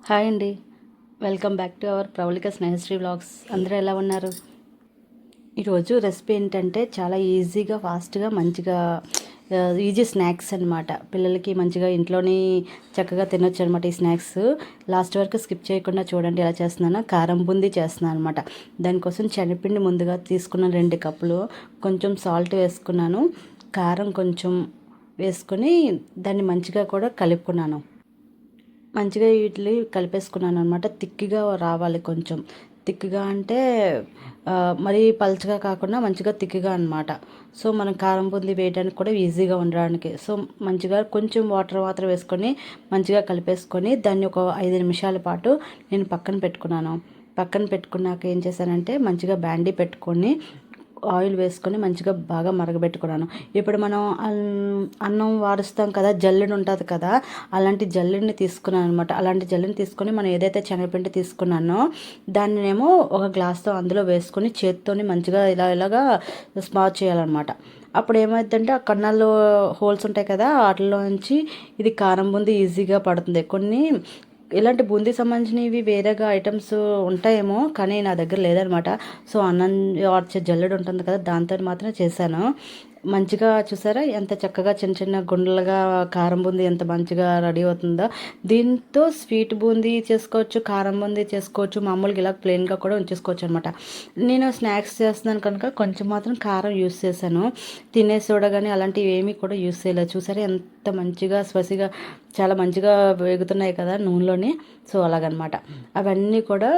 Hi అండి. Welcome back to our Pravalika Snehasri vlogs. అందరూ ఎలా ఉన్నారు? ఈరోజు రెసిపీ ఏంటంటే చాలా ఈజీగా ఫాస్ట్గా మంచిగా ఈజీ స్నాక్స్ అనమాట. పిల్లలకి మంచిగా ఇంట్లోని చక్కగా తినొచ్చు అనమాట. ఈ స్నాక్స్ లాస్ట్ వరకు స్కిప్ చేయకుండా చూడండి ఎలా చేస్తున్నానో. కారం బూందీ చేస్తున్నాను అనమాట. దానికోసం శనగపిండి ముందుగా తీసుకున్న 2 కప్పులు, కొంచెం సాల్ట్ వేసుకున్నాను, కారం కొంచెం వేసుకొని దాన్ని మంచిగా కూడా కలుపుకున్నాను. మంచిగా ఇడ్లీ కలిపేసుకున్నాను అనమాట. తిక్కిగా రావాలి, కొంచెం తిక్కిగా అంటే మరీ పలుచగా కాకుండా మంచిగా తిక్కిగా అనమాట. సో మనం కారం బూందీ వేయడానికి కూడా ఈజీగా ఉండడానికి. సో మంచిగా కొంచెం వాటర్ వేసుకొని మంచిగా కలిపేసుకొని దాన్ని ఒక 5 నిమిషాల పాటు నేను పక్కన పెట్టుకున్నాను. పక్కన పెట్టుకున్నాక ఏం చేశానంటే మంచిగా బ్యాండీ పెట్టుకొని ఆయిల్ వేసుకొని మంచిగా బాగా మరగబెట్టుకున్నాను. ఇప్పుడు మనం అన్నం వారుస్తాం కదా, జల్లెడ ఉంటుంది కదా, అలాంటి జల్లెడని తీసుకున్నాను అనమాట. అలాంటి జల్లెడని తీసుకొని మనం ఏదైతే శనగపిండి తీసుకున్నానో దాన్నేమో ఒక గ్లాస్తో అందులో వేసుకొని చేత్తోని మంచిగా ఇలాగా స్మాష్ చేయాలన్నమాట. అప్పుడు ఏమైందంటే ఆ కన్నాల్లో హోల్స్ ఉంటాయి కదా, వాటిలో నుంచి ఇది కారం బూందీ ఈజీగా పడుతుంది. కొన్ని ఇలాంటి బూందీ సంబంధించినవి వేరేగా ఐటమ్స్ ఉంటాయేమో, కానీ నా దగ్గర లేదనమాట. సో అన్నం వార్చే జల్లెడ ఉంటుంది కదా, దాంతో మాత్రం చేశాను. మంచిగా చూసారా ఎంత చక్కగా చిన్న చిన్న గుండలుగా కారం బూందీ ఎంత మంచిగా రెడీ అవుతుందో. దీంతో స్వీట్ బూందీ చేసుకోవచ్చు, కారం బూందీ చేసుకోవచ్చు, మామూలుగా ఇలా ప్లెయిన్గా కూడా ఉంచేసుకోవచ్చు అనమాట. నేను స్నాక్స్ చేస్తున్నాను కనుక కొంచెం మాత్రం కారం యూస్ చేశాను. తినే సోడా కానీ అలాంటివి ఏమీ కూడా యూస్ చేయలేదు. చూసారా ఎంత మంచిగా స్పసిగా చాలా మంచిగా వేగుతున్నాయి కదా నూనెలోని. సో అలాగనమాట. అవన్నీ కూడా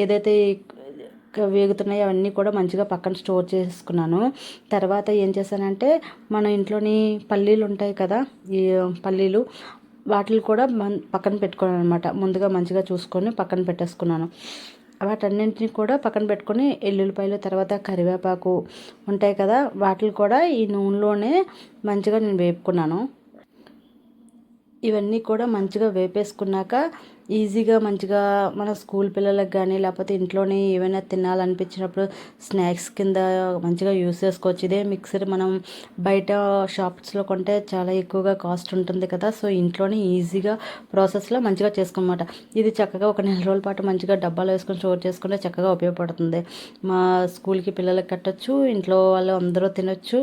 ఏదైతే వేగుతున్నాయి అవన్నీ కూడా మంచిగా పక్కన స్టోర్ చేసుకున్నాను. తర్వాత ఏం చేశానంటే మన ఇంట్లోని పల్లీలు ఉంటాయి కదా, ఈ పల్లీలు వాటిని కూడా పక్కన పెట్టుకున్నాను అనమాట. ముందుగా మంచిగా చూసుకొని పక్కన పెట్టేసుకున్నాను. వాటన్నింటినీ కూడా పక్కన పెట్టుకొని ఎల్లుల్లిపాయలు, తర్వాత కరివేపాకు ఉంటాయి కదా, వాటిని కూడా ఈ నూనెలోనే మంచిగా నేను వేపుకున్నాను. ఇవన్నీ కూడా మంచిగా వేపేసుకున్నాక ఈజీగా మంచిగా మన స్కూల్ పిల్లలకు కానీ లేకపోతే ఇంట్లోనే ఏమైనా తినాలనిపించినప్పుడు స్నాక్స్ కింద మంచిగా యూస్ చేసుకోవచ్చు. ఇదే మిక్సర్ మనం బయట షాప్స్లో కొంటే చాలా ఎక్కువగా కాస్ట్ ఉంటుంది కదా. సో ఇంట్లోనే ఈజీగా ప్రాసెస్లో మంచిగా చేసుకోమాట. ఇది చక్కగా ఒక 4 రోజుల పాటు మంచిగా డబ్బాలో వేసుకొని స్టోర్ చేసుకుంటే చక్కగా ఉపయోగపడుతుంది. మా స్కూల్కి పిల్లలకు కట్టచ్చు, ఇంట్లో వాళ్ళు అందరూ తినొచ్చు.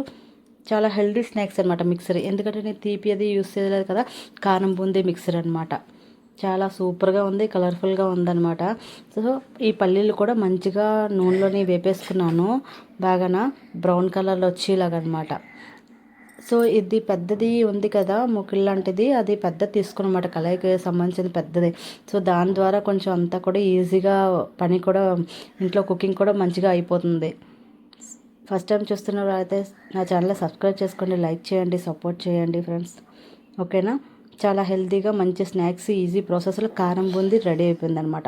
చాలా హెల్దీ స్నాక్స్ అనమాట మిక్సర్. ఎందుకంటే నేను తీపి అది యూస్ చేయలేదు కదా, కారం బూందీ మిక్సర్ అనమాట. చాలా సూపర్గా ఉంది, కలర్ఫుల్గా ఉందన్నమాట. సో ఈ పల్లీలు కూడా మంచిగా నూనెలోని వేపేసుకున్నాను, బాగా బ్రౌన్ కలర్లో వచ్చేలాగా అనమాట. సో ఇది పెద్దది ఉంది కదా, ముకిల్ లాంటిది, అది పెద్దది తీసుకున్నమాట, కళాయికి సంబంధించిన పెద్దది. సో దాని ద్వారా కొంచెం అంతా కూడా ఈజీగా పని కూడా ఇంట్లో కుకింగ్ కూడా మంచిగా అయిపోతుంది. ఫస్ట్ టైం చూస్తున్న వాళ్ళైతే నా ఛానల్ సబ్స్క్రైబ్ చేసుకోండి, లైక్ చేయండి, సపోర్ట్ చేయండి ఫ్రెండ్స్. ఓకేనా. చాలా హెల్తీగా మంచి స్నాక్స్ ఈజీ ప్రాసెస్లో కారం బూందీ రెడీ అయిపోయింది అనమాట.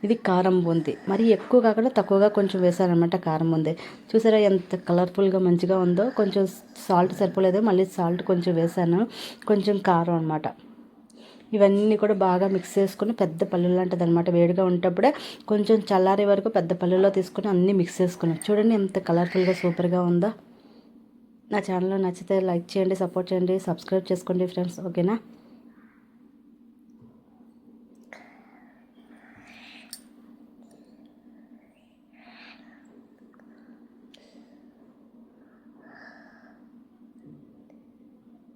ఇది కారం బూందీ మరి ఎక్కువ కాకుండా తక్కువగా కొంచెం వేసానమాట కారం బూందీ. చూసారా ఎంత కలర్ఫుల్గా మంచిగా ఉందో. కొంచెం సాల్ట్ సరిపోలేదు, మళ్ళీ సాల్ట్ కొంచెం వేసాను, కొంచెం కారం అనమాట. ఇవన్నీ కూడా బాగా మిక్స్ చేసుకుని పెద్ద పల్లెలు లాంటిది అనమాట. వేడిగా ఉంటప్పుడే కొంచెం చల్లారే వరకు పెద్ద పల్లెలో తీసుకుని అన్నీ మిక్స్ చేసుకున్నాం. చూడండి ఎంత కలర్ఫుల్గా సూపర్గా ఉందో. నా ఛానల్లో నచ్చితే లైక్ చేయండి, సపోర్ట్ చేయండి, సబ్స్క్రైబ్ చేసుకోండి ఫ్రెండ్స్. ఓకేనా.